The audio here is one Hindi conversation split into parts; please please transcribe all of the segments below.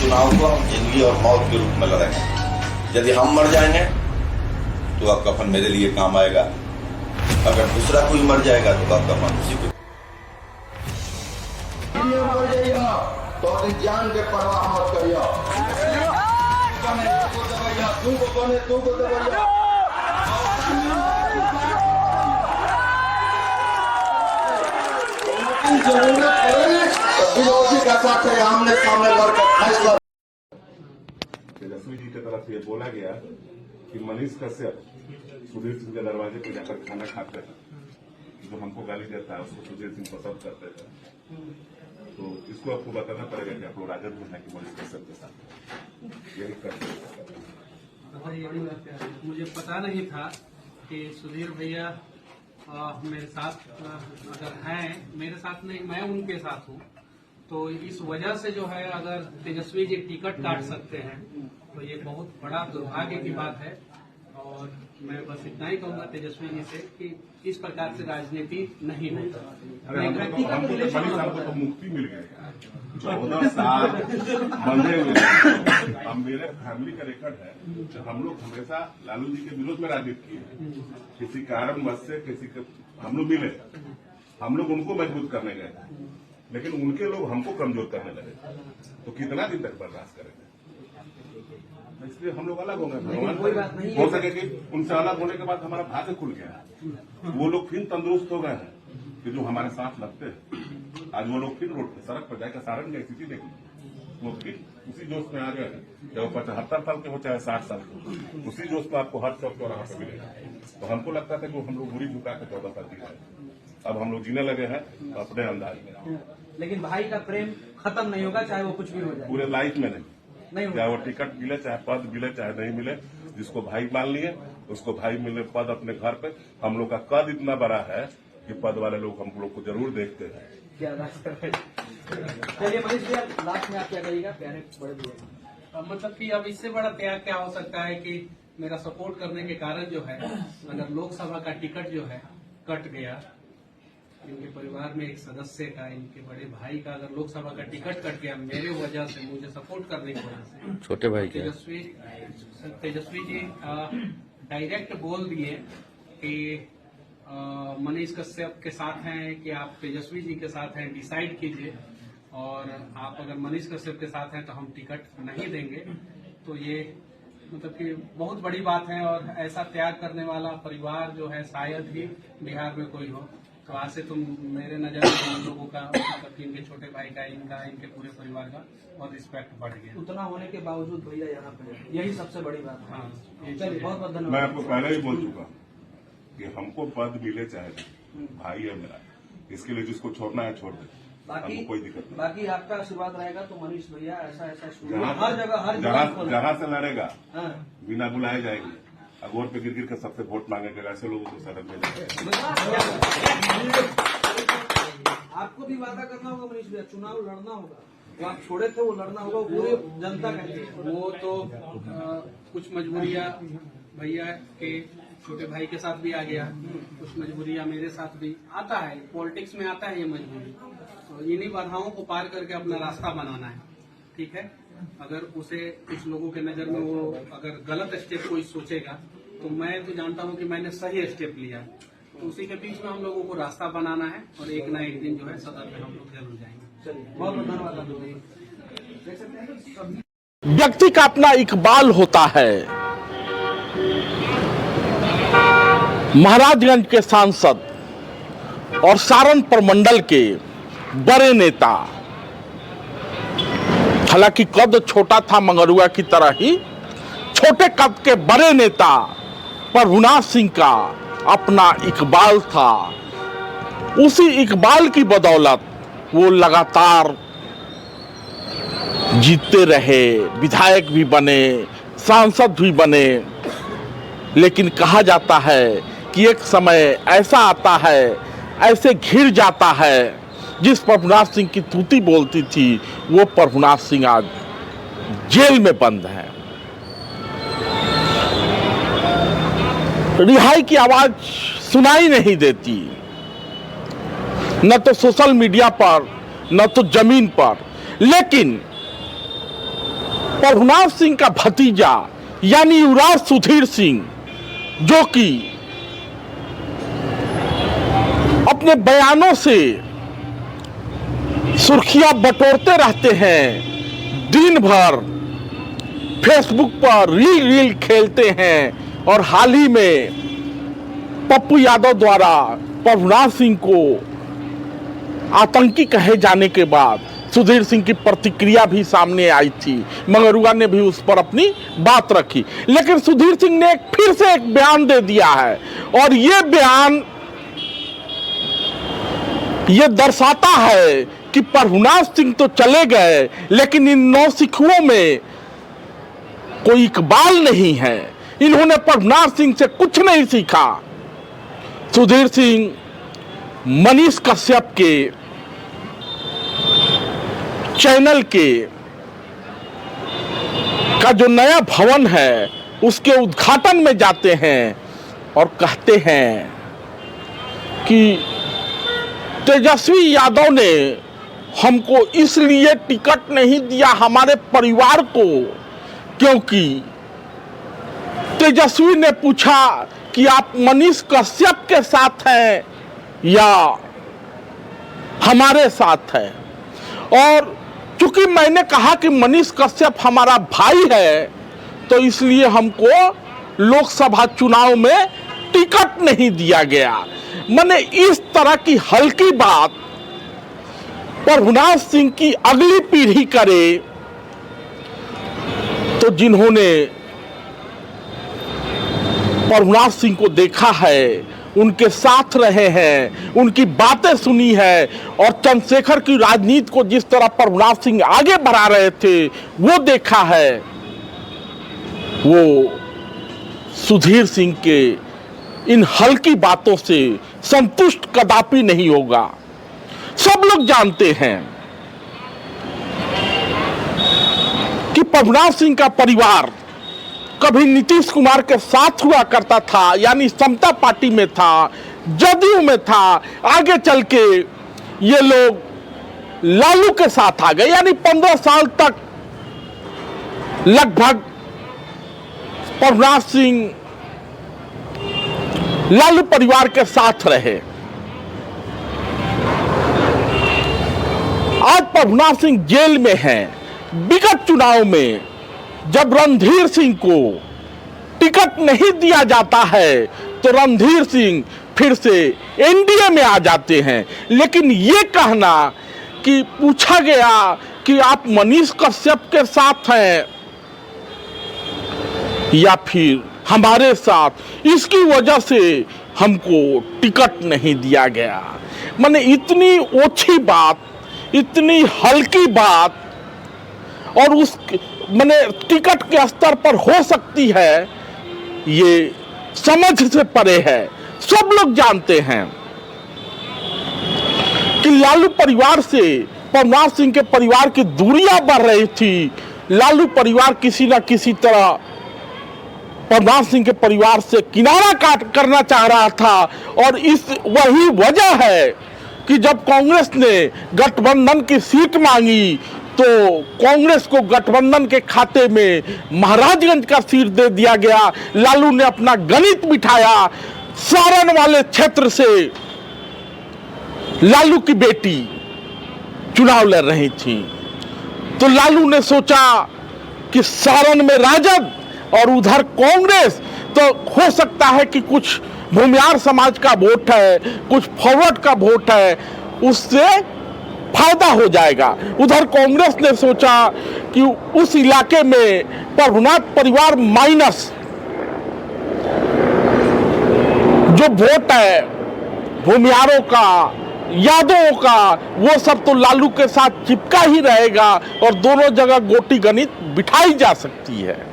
चुनाव को हम जिंदगी और मौत के रूप में लड़ेंगे। यदि हम मर जाएंगे तो आपका कफन मेरे लिए काम आएगा, अगर दूसरा कोई मर जाएगा तो आपका कफन उसी को। तो अपनी जान के परवाह मत करियो। जरूरत पड़े तो विरोधी का साथ आमने सामने लड़कर फैसला। तेजस्वी जी की तरफ ये बोला गया कि मनीष कश्यप सुधीर सिंह के दरवाजे पे जाकर खाना खाते हैं, जो हमको गाली देता है उसको सुधीर सिंह पसंद करते हैं। तो इसको आपको बताना पड़ेगा कि आप लोग राजद में है कि मनीष कश्यप के साथ यही करते हैं। मुझे पता नहीं था कि सुधीर भैया मेरे साथ अगर हैं, मेरे साथ नहीं, मैं उनके साथ हूँ। तो इस वजह से जो है, अगर तेजस्वी जी टिकट काट सकते हैं तो ये बहुत बड़ा दुर्भाग्य की बात है। और मैं बस इतना ही कहूँगा तेजस्वी जी से कि इस प्रकार से राजनीति नहीं होता। हमको तो मुक्ति मिल गई, 14 साल बंधे हुए। हम मेरे फैमिली का रिकॉर्ड है, हम लोग हमेशा लालू जी के विरोध में राजनीति की है। किसी कारणवश से किसी के हम लोग मिले, हम लोग उनको मजबूत करने गए, लेकिन उनके लोग हमको कमजोर करने लगे। तो कितना दिन तक बर्दाश्त करेंगे? इसलिए हम लोग अलग हो गए। भगवान हो सके कि उनसे अलग होने के बाद हमारा भाग्य खुल गया। वो लोग फिर तंदुरुस्त हो गए हैं कि जो हमारे साथ लगते हैं। आज वो लोग फिर रोड पे सड़क पर जाकर सारण की स्थिति देखी, वो फिर उसी जोश में आ गए हैं। चाहे वो 75 साल के हो चाहे 60 साल के, उसी जोश में आपको हर चौक चौराहा पे मिलेगा। तो हमको लगता था कि हम लोग बुरी झुका के 14 साल जी रहे, अब हम लोग जीने लगे हैं अपने अंदाज में। लेकिन भाई का प्रेम खत्म नहीं होगा, चाहे वो कुछ भी हो जाए। पूरे लाइफ में नहीं, चाहे वो टिकट मिले, चाहे पद मिले, चाहे नहीं मिले, जिसको भाई मान लिए उसको भाई मिले पद अपने घर पे। हम लोग का कद इतना बड़ा है कि पद वाले लोग हम लोग को जरूर देखते हैं। क्या चलिए मनीष भैया, लास्ट में आप क्या कहिएगा प्यारे बड़े भैया? मतलब कि अब इससे बड़ा त्याग क्या हो सकता है कि मेरा सपोर्ट करने के कारण जो है, अगर लोकसभा का टिकट जो है कट गया, इनके परिवार में एक सदस्य का, इनके बड़े भाई का अगर लोकसभा का टिकट कट गया मेरे वजह से, मुझे सपोर्ट करने की वजह से, छोटे भाई तेजस्वी जी डायरेक्ट बोल दिए कि मनीष कश्यप के साथ हैं कि आप तेजस्वी जी के साथ हैं, डिसाइड कीजिए। और आप अगर मनीष कश्यप के साथ हैं तो हम टिकट नहीं देंगे। तो ये मतलब कि बहुत बड़ी बात है। और ऐसा त्याग करने वाला परिवार जो है शायद ही बिहार में कोई हो। तो आज से तुम मेरे नजर में हम लोगों का, मतलब इनके छोटे भाई का, इनका, इनके पूरे परिवार का बहुत रिस्पेक्ट बढ़ गया। उतना होने के बावजूद भैया यहाँ पे, यही सबसे बड़ी बात है। हाँ, चलिए बहुत बहुत धन्यवाद। मैं आपको पहले ही बोल चुका कि हमको पद मिले चाहे भाई है मेरा, इसके लिए जिसको छोड़ना है छोड़ दे, बाकी कोई दिक्कत नहीं। बाकी आपका आशीर्वाद रहेगा तो मनीष भैया ऐसा हर जगह हर जहाँ से लड़ेगा हाँ। बिना बुलाए जाएंगे, अगोर पे गिर गिर के सबसे वोट मांगेगा, ऐसे लोगों को सदन में आपको भी वादा करना होगा मनीष भैया, चुनाव लड़ना होगा। जो आप छोड़े थे वो लड़ना होगा, पूरी जनता का। वो तो कुछ मजबूरियां भैया के छोटे भाई के साथ भी आ गया, कुछ मजबूरियां मेरे साथ भी आता है, पॉलिटिक्स में आता है ये मजबूरी। तो इन्हीं बाधाओं को पार करके अपना रास्ता बनाना है, ठीक है। अगर उसे कुछ लोगों के नजर में वो अगर गलत स्टेप कोई सोचेगा, तो मैं तो जानता हूँ कि मैंने सही स्टेप लिया। तो उसी के बीच में हम लोगों को रास्ता बनाना है और एक ना एक दिन जो है सदन में हम लोग जरूर जाएंगे। चलिए बहुत बहुत धन्यवाद। व्यक्ति का अपना इकबाल होता है। महाराजगंज के सांसद और सारण प्रमंडल के बड़े नेता, हालांकि कद छोटा था मंगरुआ की तरह ही, छोटे कद के बड़े नेता प्रभुनाथ सिंह का अपना इकबाल था। उसी इकबाल की बदौलत वो लगातार जीतते रहे, विधायक भी बने, सांसद भी बने। लेकिन कहा जाता है कि एक समय ऐसा आता है, ऐसे घिर जाता है, जिस प्रभुनाथ सिंह की तूती बोलती थी, वो प्रभुनाथ सिंह आज जेल में बंद है। रिहाई की आवाज सुनाई नहीं देती, न तो सोशल मीडिया पर, न तो जमीन पर। लेकिन प्रभुनाथ सिंह का भतीजा यानी युवराज सुधीर सिंह, जो कि अपने बयानों से सुर्खियां बटोरते रहते हैं, दिन भर फेसबुक पर रील खेलते हैं और हाल ही में पप्पू यादव द्वारा प्रभुनाथ सिंह को आतंकी कहे जाने के बाद सुधीर सिंह की प्रतिक्रिया भी सामने आई थी। मंगरुआ ने भी उस पर अपनी बात रखी, लेकिन सुधीर सिंह ने फिर से एक बयान दे दिया है और ये बयान ये दर्शाता है कि प्रभुनाथ सिंह तो चले गए, लेकिन इन 9 सिखुओं में कोई इकबाल नहीं है। इन्होंने प्रभुनाथ सिंह से कुछ नहीं सीखा। सुधीर सिंह मनीष कश्यप के चैनल के का जो नया भवन है उसके उद्घाटन में जाते हैं और कहते हैं कि तेजस्वी यादव ने हमको इसलिए टिकट नहीं दिया हमारे परिवार को क्योंकि तेजस्वी ने पूछा कि आप मनीष कश्यप के साथ हैं या हमारे साथ हैं, और चूंकि मैंने कहा कि मनीष कश्यप हमारा भाई है तो इसलिए हमको लोकसभा चुनाव में टिकट नहीं दिया गया। माने इस तरह की हल्की बात प्रभुनाथ सिंह की अगली पीढ़ी करे तो जिन्होंने प्रभुनाथ सिंह को देखा है, उनके साथ रहे हैं, उनकी बातें सुनी है और चंद्रशेखर की राजनीति को जिस तरह प्रभुनाथ सिंह आगे बढ़ा रहे थे वो देखा है, वो सुधीर सिंह के इन हल्की बातों से संतुष्ट कदापि नहीं होगा। सब लोग जानते हैं कि प्रभुनाथ सिंह का परिवार कभी नीतीश कुमार के साथ हुआ करता था, यानी समता पार्टी में था, जदयू में था, आगे चल के ये लोग लालू के साथ आ गए, यानी 15 साल तक लगभग प्रभुनाथ सिंह लालू परिवार के साथ रहे। आज प्रभुनाथ सिंह जेल में हैं। विगत चुनाव में जब रणधीर सिंह को टिकट नहीं दिया जाता है तो रणधीर सिंह फिर से एनडीए में आ जाते हैं, लेकिन ये कहना कि पूछा गया कि आप मनीष कश्यप के साथ हैं या फिर हमारे साथ, इसकी वजह से हमको टिकट नहीं दिया गया। माने इतनी ओछी बात, इतनी हल्की बात और उस माने टिकट के स्तर पर हो सकती है, ये समझ से परे है। सब लोग जानते हैं कि लालू परिवार से प्रभुनाथ सिंह के परिवार की दूरियां बढ़ रही थी। लालू परिवार किसी न किसी तरह प्रभुनाथ सिंह के परिवार से किनारा काट करना चाह रहा था और इस वही वजह है कि जब कांग्रेस ने गठबंधन की सीट मांगी तो कांग्रेस को गठबंधन के खाते में महाराजगंज का सीट दे दिया गया। लालू ने अपना गणित बिठाया। सारण वाले क्षेत्र से लालू की बेटी चुनाव लड़ रही थी तो लालू ने सोचा कि सारण में राजद और उधर कांग्रेस, तो हो सकता है कि कुछ भूमियार समाज का वोट है, कुछ फॉरवर्ड का वोट है, उससे फायदा हो जाएगा। उधर कांग्रेस ने सोचा कि उस इलाके में प्रभुनाथ परिवार माइनस जो वोट है भूमियारों का, यादवों का, वो सब तो लालू के साथ चिपका ही रहेगा और दोनों जगह गोटी गणित बिठाई जा सकती है।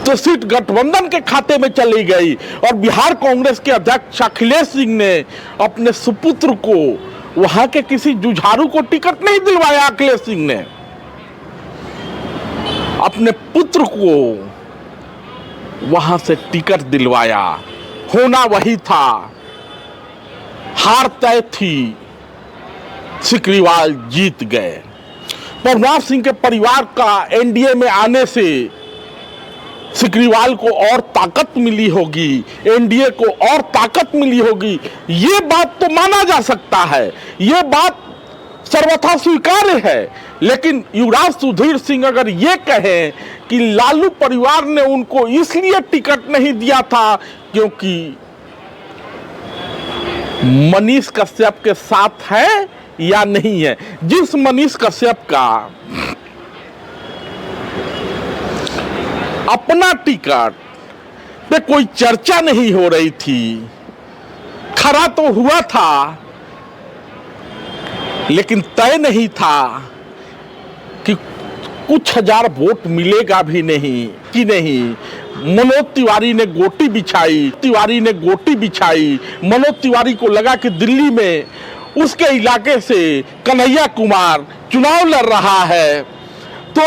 तो सीट गठबंधन के खाते में चली गई और बिहार कांग्रेस के अध्यक्ष अखिलेश सिंह ने अपने सुपुत्र को, वहां के किसी जुझारू को टिकट नहीं दिलवाया। अखिलेश सिंह ने अपने पुत्र को वहां से टिकट दिलवाया। होना वही था, हार तय थी, सिकरीवाल जीत गए। प्रभुनाथ सिंह के परिवार का एनडीए में आने से सिकरीवाल को और ताकत मिली होगी, एनडीए को और ताकत मिली होगी, ये बात तो माना जा सकता है, ये बात सर्वथा स्वीकार्य है। लेकिन युवराज सुधीर सिंह अगर ये कहें कि लालू परिवार ने उनको इसलिए टिकट नहीं दिया था क्योंकि मनीष कश्यप के साथ है या नहीं है, जिस मनीष कश्यप का अपना टिकट पे कोई चर्चा नहीं हो रही थी, खरा तो हुआ था लेकिन तय नहीं था कि कुछ हजार वोट मिलेगा भी नहीं कि नहीं। मनोज तिवारी ने गोटी बिछाई, मनोज तिवारी को लगा कि दिल्ली में उसके इलाके से कन्हैया कुमार चुनाव लड़ रहा है तो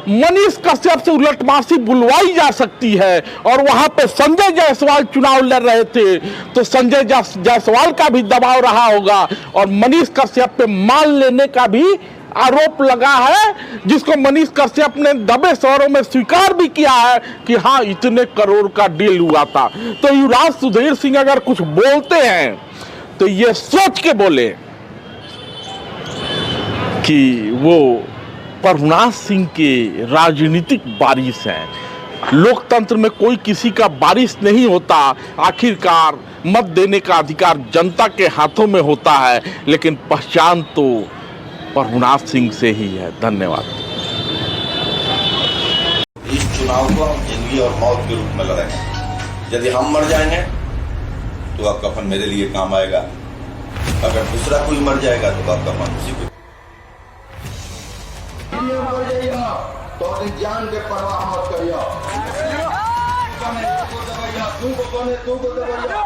मनीष कश्यप से उलटमासी बुलवाई जा सकती है, और वहां पे संजय जायसवाल चुनाव लड़ रहे थे तो संजय जायसवाल का भी दबाव रहा होगा और मनीष कश्यप पे मान लेने का भी आरोप लगा है, जिसको मनीष कश्यप ने दबे स्वरों में स्वीकार भी किया है कि हाँ इतने करोड़ का डील हुआ था। तो युवराज सुधीर सिंह अगर कुछ बोलते हैं तो ये सोच के बोले कि वो प्रभुनाथ सिंह के राजनीतिक वारिस हैं। लोकतंत्र में कोई किसी का वारिस नहीं होता, आखिरकार मत देने का अधिकार जनता के हाथों में होता है, लेकिन पहचान तो प्रभुनाथ सिंह से ही है। धन्यवाद। इस चुनाव को हम जिंदगी और मौत के रूप में लड़ेंगे। यदि हम मर जाएंगे तो आपका कफन मेरे लिए काम आएगा, अगर दूसरा कोई मर जाएगा तो आपका कफन उसी को। तो अपनी जान के परवाह मत करियो। तू को दबाइया